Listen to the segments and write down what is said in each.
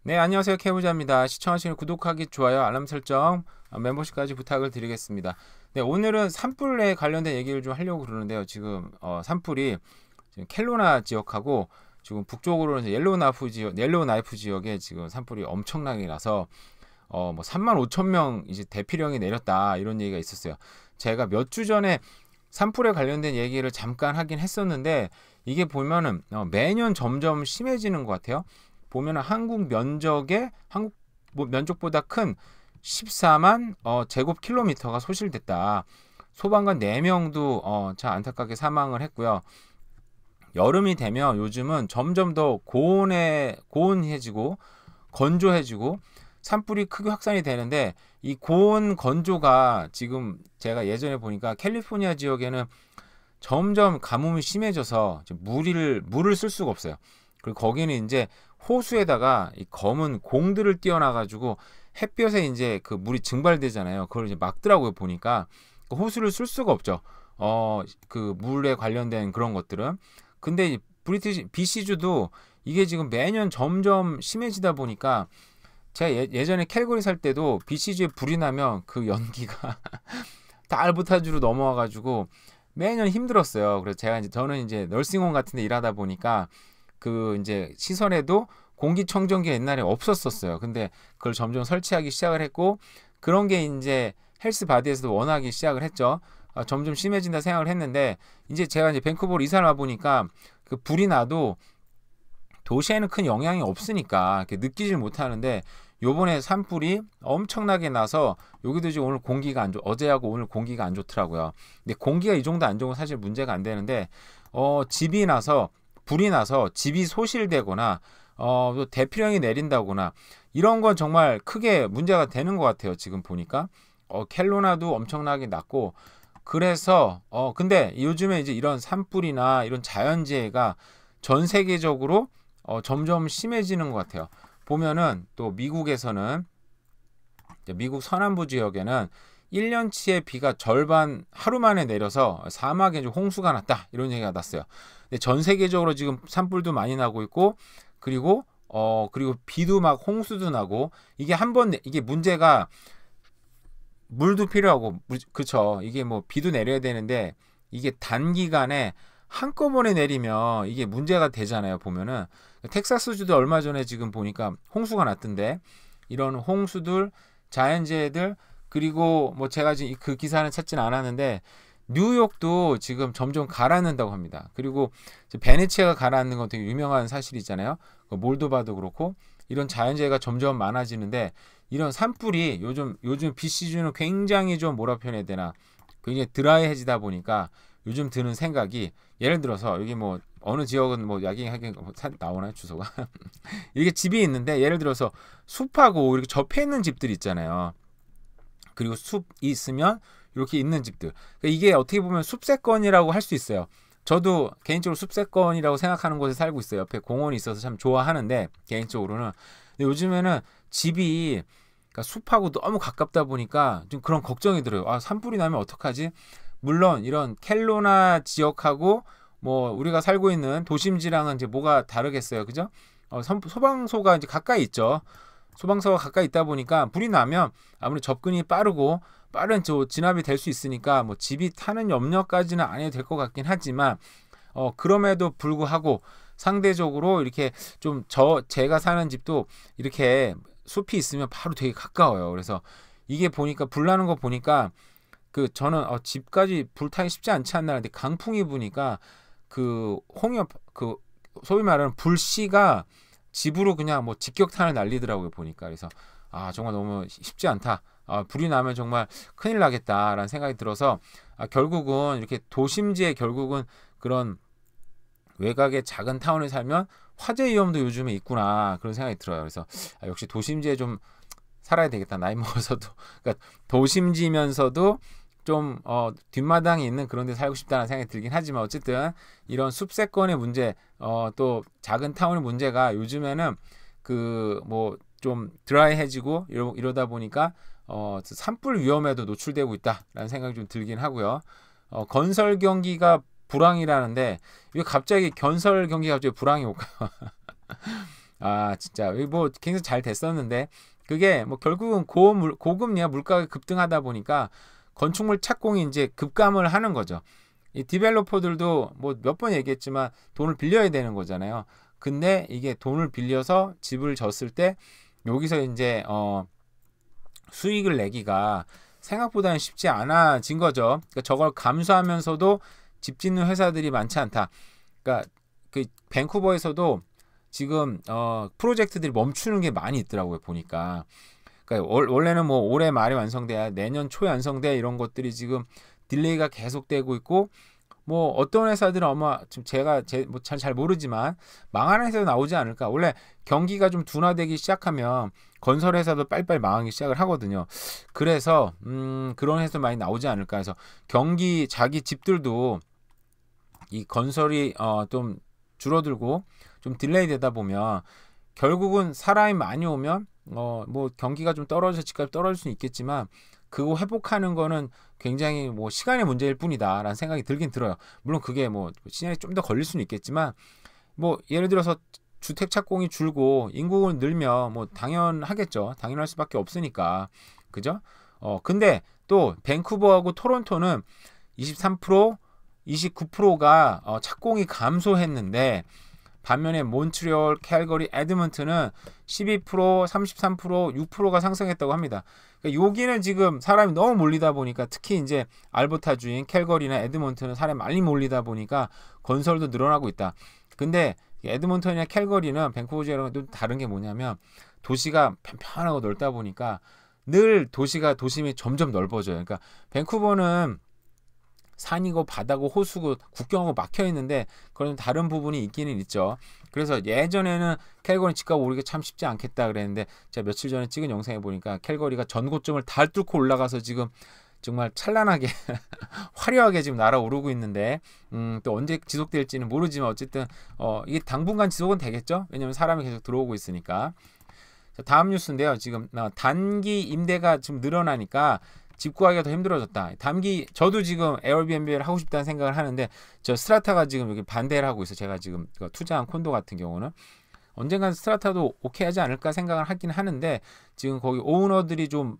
네, 안녕하세요. 케이부자입니다. 시청하시는 구독하기, 좋아요, 알람 설정, 멤버십까지 부탁을 드리겠습니다. 네, 오늘은 산불에 관련된 얘기를 좀 하려고 그러는데요. 지금 산불이 지금 켈로나 지역하고 지금 북쪽으로는 이제 옐로우 나이프 지역에 지금 산불이 엄청나게 나서 뭐 3만 5천 명 이제 대피령이 내렸다 이런 얘기가 있었어요. 제가 몇 주 전에 산불에 관련된 얘기를 잠깐 하긴 했었는데 이게 보면은 매년 점점 심해지는 것 같아요. 보면은 한국 면적보다 큰 14만 제곱킬로미터가 소실됐다. 소방관 4명도 참 안타깝게 사망을 했고요. 여름이 되면 요즘은 점점 더 고온해지고 건조해지고 산불이 크게 확산이 되는데 이 고온 건조가 지금 제가 예전에 보니까 캘리포니아 지역에는 점점 가뭄이 심해져서 물을 쓸 수가 없어요. 그리고 거기는 이제 호수에다가 이 검은 공들을 띄워놔가지고 햇볕에 이제 그 물이 증발되잖아요. 그걸 이제 막더라고요. 보니까 그 호수를 쓸 수가 없죠. 그 물에 관련된 그런 것들은. 근데 이 BC주도 이게 지금 매년 점점 심해지다 보니까 제가 예전에 캘거리 살 때도 BC주에 불이 나면 그 연기가 다 알부타주로 넘어와가지고 매년 힘들었어요. 그래서 저는 이제 널싱홈 같은 데 일하다 보니까 그 이제 시설에도 공기청정기 옛날에 없었었어요. 근데 그걸 점점 설치하기 시작을 했고 그런 게 이제 헬스 바디에서도 원하기 시작을 했죠. 점점 심해진다 생각을 했는데 이제 제가 이제 밴쿠버로 이사를 와 보니까 그 불이 나도 도시에는 큰 영향이 없으니까 느끼질 못하는데 요번에 산불이 엄청나게 나서 여기도 지금 오늘 공기가 안 좋, 어제하고 오늘 공기가 안 좋더라고요. 근데 공기가 이 정도 안 좋은 건 사실 문제가 안 되는데 불이 나서 집이 소실되거나 또 대피령이 내린다거나 이런 건 정말 크게 문제가 되는 것 같아요. 지금 보니까 켈로나도 엄청나게 났고 그래서 근데 요즘에 이제 이런 산불이나 이런 자연재해가 전 세계적으로 점점 심해지는 것 같아요. 보면은 또 미국에서는 미국 서남부 지역에는 1년치의 비가 절반 하루 만에 내려서 사막에 홍수가 났다 이런 얘기가 났어요. 근데 전 세계적으로 지금 산불도 많이 나고 있고 그리고 비도 막 홍수도 나고 이게 문제가 물도 필요하고 그쵸. 이게 뭐 비도 내려야 되는데 이게 단기간에 한꺼번에 내리면 이게 문제가 되잖아요. 보면은 텍사스주도 얼마 전에 지금 보니까 홍수가 났던데 이런 홍수들 자연재해들 그리고 뭐 제가 지금 그 기사는 찾지는 않았는데 뉴욕도 지금 점점 가라앉는다고 합니다. 그리고 베네치아가 가라앉는 건 되게 유명한 사실이잖아요. 몰도바도 그렇고 이런 자연재해가 점점 많아지는데 이런 산불이 요즘 비시즌은 굉장히 좀 뭐라 표현해야 되나 굉장히 드라이해지다 보니까 요즘 드는 생각이 예를 들어서 여기 뭐 어느 지역은 뭐 야경하게 나오나요 주소가 이게 집이 있는데 예를 들어서 숲하고 이렇게 접해 있는 집들이 있잖아요. 그리고 숲이 있으면 이렇게 있는 집들 그러니까 이게 어떻게 보면 숲세권이라고 할 수 있어요. 저도 개인적으로 숲세권이라고 생각하는 곳에 살고 있어요. 옆에 공원이 있어서 참 좋아하는데 개인적으로는 근데 요즘에는 집이 그러니까 숲하고 너무 가깝다 보니까 좀 그런 걱정이 들어요. 산불이 나면 어떡하지? 물론 이런 켈로나 지역하고 뭐 우리가 살고 있는 도심지랑은 이제 뭐가 다르겠어요, 그죠? 소방서가 이제 가까이 있죠. 소방서가 가까이 있다 보니까 불이 나면 아무리 접근이 빠른 진압이 될 수 있으니까 뭐 집이 타는 염려까지는 안 해도 될 것 같긴 하지만 그럼에도 불구하고 상대적으로 이렇게 제가 사는 집도 이렇게 숲이 있으면 바로 되게 가까워요. 그래서 이게 보니까 불 나는 거 보니까 저는 집까지 불타기 쉽지 않지 않나 근데 강풍이 부니까 그 홍역 소위 말하는 불씨가 집으로 그냥 뭐 직격탄을 날리더라고요 보니까 그래서 정말 너무 쉽지 않다. 불이 나면 정말 큰일 나겠다라는 생각이 들어서 결국은 이렇게 도심지에 결국은 그런 외곽의 작은 타운에 살면 화재 위험도 요즘에 있구나 그런 생각이 들어요. 그래서 역시 도심지에 좀 살아야 되겠다 나이 먹어서도 그러니까 도심지면서도 좀 뒷마당에 있는 그런 데 살고 싶다는 생각이 들긴 하지만 어쨌든 이런 숲세권의 문제 또 작은 타운의 문제가 요즘에는 그 뭐 좀 드라이해지고 이러다 보니까 산불 위험에도 노출되고 있다라는 생각이 좀 들긴 하고요. 건설 경기가 불황이라는데 왜 갑자기 건설 경기가 갑자기 불황이 올까요? 아 진짜 뭐 굉장히 잘 됐었는데 그게 뭐 결국은 고급 물가가 급등하다 보니까 건축물 착공이 이제 급감을 하는 거죠. 이 디벨로퍼들도 뭐 몇 번 얘기했지만 돈을 빌려야 되는 거잖아요. 근데 이게 돈을 빌려서 집을 졌을 때 여기서 이제 수익을 내기가 생각보다는 쉽지 않아진 거죠. 그러니까 저걸 감수하면서도 집 짓는 회사들이 많지 않다. 그러니까 그 밴쿠버에서도 지금 프로젝트들이 멈추는 게 많이 있더라고요. 보니까. 그러니까 원래는 뭐 올해 말에 완성돼야 내년 초에 완성돼 이런 것들이 지금 딜레이가 계속되고 있고 뭐 어떤 회사들은 아마 지금 제가 뭐 잘 모르지만 망하는 회사도 나오지 않을까. 원래 경기가 좀 둔화되기 시작하면 건설 회사도 빨리빨리 망하기 시작을 하거든요. 그래서 그런 회사 많이 나오지 않을까 해서 경기 자기 집들도 이 건설이 좀 줄어들고 좀 딜레이 되다 보면 결국은 사람이 많이 오면 뭐 경기가 좀 떨어져 집값이 떨어질 수는 있겠지만 그거 회복하는 거는 굉장히 뭐 시간의 문제일 뿐이다라는 생각이 들긴 들어요. 물론 그게 뭐 시간이 좀 더 걸릴 수는 있겠지만 뭐 예를 들어서 주택 착공이 줄고 인구가 늘면 뭐 당연하겠죠. 당연할 수밖에 없으니까. 그죠? 근데 또 밴쿠버하고 토론토는 23%, 29%가 착공이 감소했는데 반면에 몬트리올, 캘거리, 에드먼튼은 12%, 33%, 6%가 상승했다고 합니다. 그러니까 여기는 지금 사람이 너무 몰리다 보니까 특히 이제 알버타 주인 캘거리나 에드먼튼은 사람이 많이 몰리다 보니까 건설도 늘어나고 있다. 근데 에드먼턴이나 캘거리는 밴쿠버 지역이랑 또 다른 게 뭐냐면 도시가 편편하고 넓다 보니까 늘 도심이 점점 넓어져요. 그러니까 밴쿠버는 산이고 바다고 호수고 국경하고 막혀 있는데 그런 다른 부분이 있기는 있죠. 그래서 예전에는 캘거리 집값 오르기 참 쉽지 않겠다 그랬는데 제가 며칠 전에 찍은 영상에 보니까 캘거리가 전고점을 다 뚫고 올라가서 지금 정말 찬란하게 화려하게 지금 날아오르고 있는데 또 언제 지속될지는 모르지만 어쨌든 이게 당분간 지속은 되겠죠. 왜냐면 사람이 계속 들어오고 있으니까. 자, 다음 뉴스인데요. 지금 단기 임대가 좀 늘어나니까 집 구하기가 더 힘들어졌다. 저도 지금 에어비앤비를 하고 싶다는 생각을 하는데 저 스트라타가 지금 여기 반대를 하고 있어요. 제가 지금 투자한 콘도 같은 경우는 언젠간 스트라타도 오케이 하지 않을까 생각을 하긴 하는데 지금 거기 오너들이 좀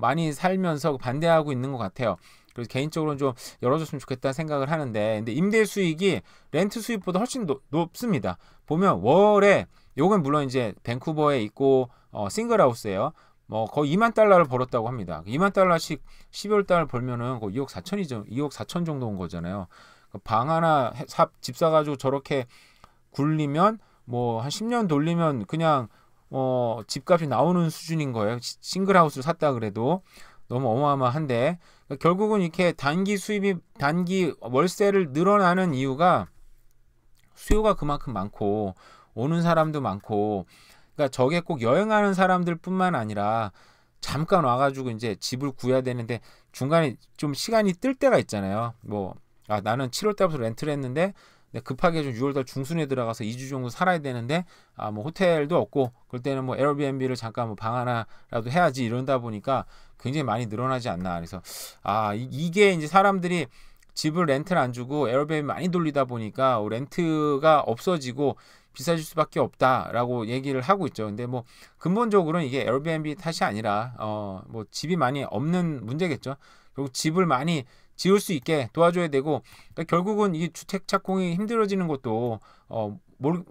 많이 살면서 반대하고 있는 것 같아요. 그래서 개인적으로는 좀 열어줬으면 좋겠다 생각을 하는데 근데 임대 수익이 렌트 수익보다 훨씬 높습니다. 보면 월에 요건 물론 이제 밴쿠버에 있고 싱글하우스예요. 뭐 거의 2만 달러를 벌었다고 합니다. 2만 달러씩 12월 달 벌면은 거의 2억 4천이죠. 2억 4천 정도 온 거잖아요. 방 하나 집 사가지고 저렇게 굴리면 뭐 한 10년 돌리면 그냥 집값이 나오는 수준인 거예요. 싱글하우스를 샀다 그래도 너무 어마어마한데 그러니까 결국은 이렇게 단기 월세를 늘어나는 이유가 수요가 그만큼 많고 오는 사람도 많고 그러니까 저게 꼭 여행하는 사람들뿐만 아니라 잠깐 와가지고 이제 집을 구해야 되는데 중간에 좀 시간이 뜰 때가 있잖아요. 뭐 나는 7월 달부터 렌트를 했는데 급하게 좀 6월 달 중순에 들어가서 2주 정도 살아야 되는데 뭐 호텔도 없고 그럴 때는 뭐 에어비앤비를 잠깐 뭐 방 하나라도 해야지 이런다 보니까 굉장히 많이 늘어나지 않나. 그래서 이게 이제 사람들이 집을 렌트를 안 주고 에어비앤비 많이 돌리다 보니까 렌트가 없어지고 비싸질 수밖에 없다라고 얘기를 하고 있죠. 근데 뭐 근본적으로는 이게 에어비앤비 탓이 아니라 뭐 집이 많이 없는 문제겠죠. 그리고 집을 많이 지을 수 있게 도와줘야 되고 그러니까 결국은 이 주택 착공이 힘들어지는 것도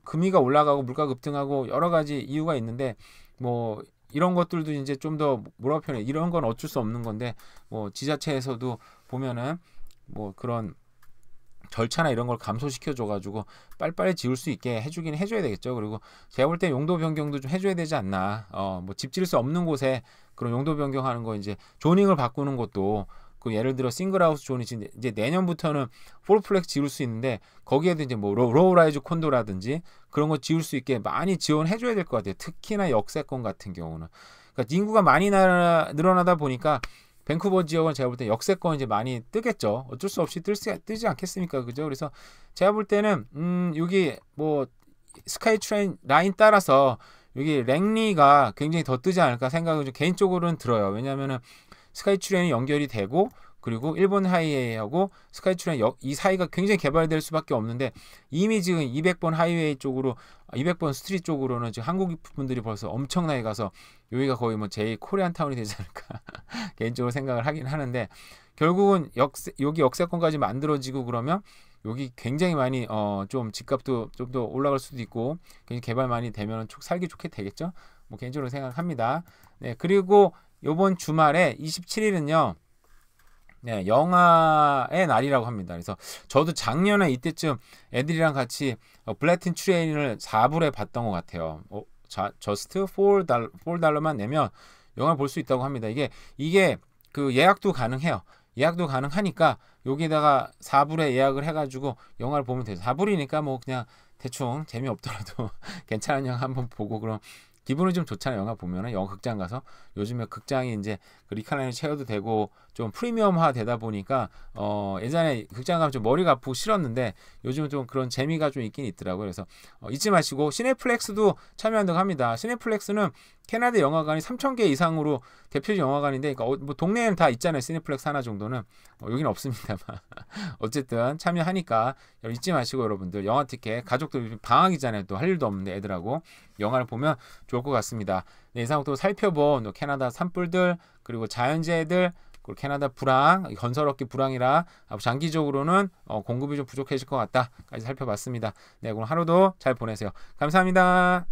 금리가 올라가고 물가 급등하고 여러 가지 이유가 있는데 뭐 이런 것들도 이제 좀 더 뭐라고 표현해 이런 건 어쩔 수 없는 건데 뭐 지자체에서도 보면은 뭐 그런 절차나 이런 걸 감소시켜 줘가지고 빨리빨리 지을 수 있게 해줘야 되겠죠. 그리고 제가 볼 때 용도 변경도 좀 해줘야 되지 않나. 뭐 집 지을 수 없는 곳에 그런 용도 변경하는 거 이제 조닝을 바꾸는 것도 그 예를 들어 싱글하우스 존이 이제 내년부터는 폴플렉스 지을 수 있는데 거기에도 이제 뭐 로우라이즈 콘도라든지 그런 거 지을 수 있게 많이 지원해줘야 될 것 같아요. 특히나 역세권 같은 경우는. 그러니까 인구가 많이 늘어나다 보니까 밴쿠버 지역은 제가 볼 때 역세권 이제 많이 뜨겠죠. 어쩔 수 없이 뜨지 않겠습니까? 그죠? 그래서 제가 볼 때는 여기 뭐 스카이트레인 라인 따라서 여기 랭리가 굉장히 더 뜨지 않을까 생각은 좀 개인적으로는 들어요. 왜냐하면은 스카이트레인이 연결이 되고 그리고 일본 하이웨이하고 스카이트레인 이 사이가 굉장히 개발될 수밖에 없는데 이미 지금 200번 하이웨이 쪽으로 200번 스트리트 쪽으로는 지금 한국 분들이 벌써 엄청나게 가서 여기가 거의 뭐 제2 코리안 타운이 되지 않을까 개인적으로 생각을 하긴 하는데 결국은 여기 역세권까지 만들어지고 그러면 여기 굉장히 많이 좀 집값도 좀 더 올라갈 수도 있고 굉장히 개발 많이 되면 살기 좋게 되겠죠. 뭐 개인적으로 생각합니다. 네, 그리고 요번 주말에 27일은요. 네, 영화의 날이라고 합니다. 그래서 저도 작년에 이때쯤 애들이랑 같이 블랙tin 트레인을 4불에 봤던 것 같아요. 저스트 4달러만 내면 영화 볼 수 있다고 합니다. 이게 그 예약도 가능해요. 예약도 가능하니까 여기다가 4불에 예약을 해가지고 영화를 보면 돼요. 4불이니까 뭐 그냥 대충 재미없더라도 괜찮은 영화 한번 보고 그럼 기분이 좀 좋잖아요. 영화 보면은 영화 극장 가서 요즘에 극장이 이제 그 리클라이너 체어도 되고 좀 프리미엄화 되다 보니까 예전에 극장 가면 좀 머리가 아프고 싫었는데 요즘은 좀 그런 재미가 좀 있긴 있더라고요. 그래서 잊지 마시고 시네플렉스도 참여한다고 합니다. 시네플렉스는 캐나다 영화관이 3,000개 이상으로 대표적 영화관인데 그러니까 뭐 동네에는 다 있잖아요. 시네플렉스 하나 정도는 여기는 없습니다만 어쨌든 참여하니까 잊지 마시고 여러분들 영화 티켓 가족들 방학이잖아요. 또 할 일도 없는데 애들하고 영화를 보면 좋을 것 같습니다. 네, 이상 또 살펴본 캐나다 산불들 그리고 자연재해들 그리고 캐나다 불황 건설업계 불황이라 장기적으로는 공급이 좀 부족해질 것 같다까지 살펴봤습니다. 네, 오늘 하루도 잘 보내세요. 감사합니다.